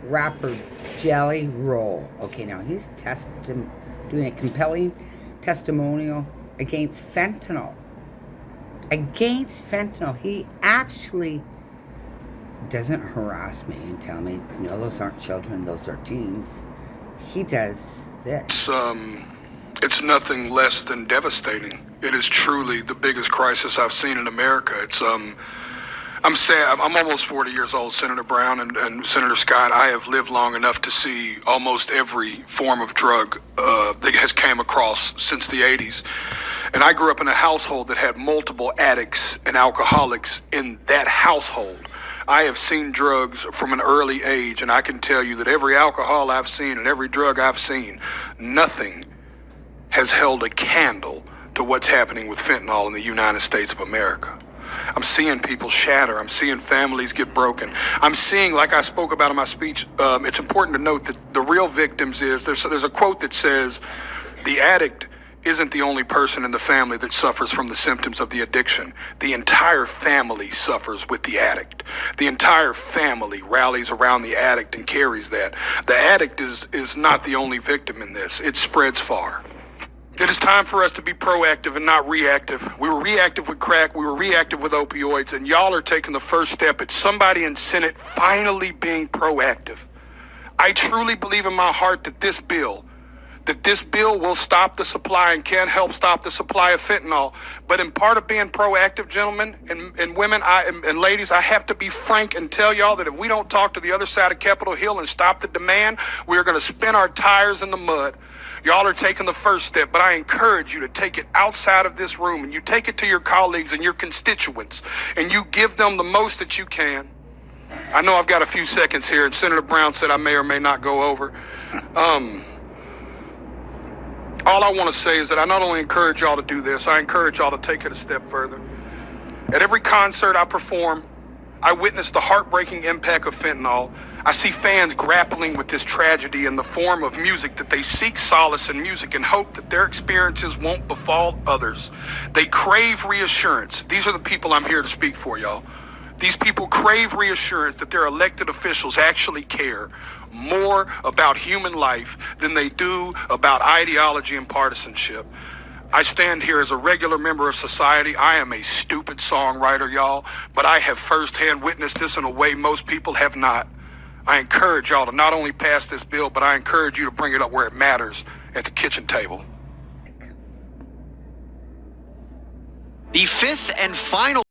rapper JellY role. Okay, now he's doing a compelling testimonial against fentanyl. Against fentanyl. He actually doesn't harass me and tell me, no, those aren't children, those are teens. He does this. It's nothing less than devastating. It is truly the biggest crisis I've seen in America. I'm sad. I'm almost 40 years old, Senator Brown and Senator Scott. I have lived long enough to see almost every form of drug that has came across since the 80s. And I grew up in a household that had multiple addicts and alcoholics in that household. I have seen drugs from an early age, and I can tell you that every alcohol I've seen and every drug I've seen, nothing has held a candle to what's happening with fentanyl in the United States of America. I'm seeing people shatter. I'm seeing families get broken. I'm seeing, like I spoke about in my speech, it's important to note that the real victims there's a quote that says, the addict isn't the only person in the family that suffers from the symptoms of the addiction. The entire family suffers with the addict. The entire family rallies around the addict and carries that. The addict is not the only victim in this. It spreads far. It is time for us to be proactive and not reactive. We were reactive with crack, we were reactive with opioids, and y'all are taking the first step at somebody in Senate finally being proactive. I truly believe in my heart that this bill will stop the supply and can help stop the supply of fentanyl. But in part of being proactive, gentlemen and women and ladies, I have to be frank and tell y'all that if we don't talk to the other side of Capitol Hill and stop the demand, we are going to spin our tires in the mud. Y'all are taking the first step, but I encourage you to take it outside of this room and you take it to your colleagues and your constituents and you give them the most that you can. I know I've got a few seconds here, and Senator Brown said I may or may not go over. All I want to say is that I not only encourage y'all to do this, I encourage y'all to take it a step further. At every concert I perform, I witness the heartbreaking impact of fentanyl. I see fans grappling with this tragedy in the form of music that they seek solace in music and hope that their experiences won't befall others. They crave reassurance. These are the people I'm here to speak for, y'all. These people crave reassurance that their elected officials actually care more about human life than they do about ideology and partisanship. I stand here as a regular member of society. I am a stupid songwriter, y'all, but I have firsthand witnessed this in a way most people have not. I encourage y'all to not only pass this bill, but I encourage you to bring it up where it matters, at the kitchen table. The fifth and final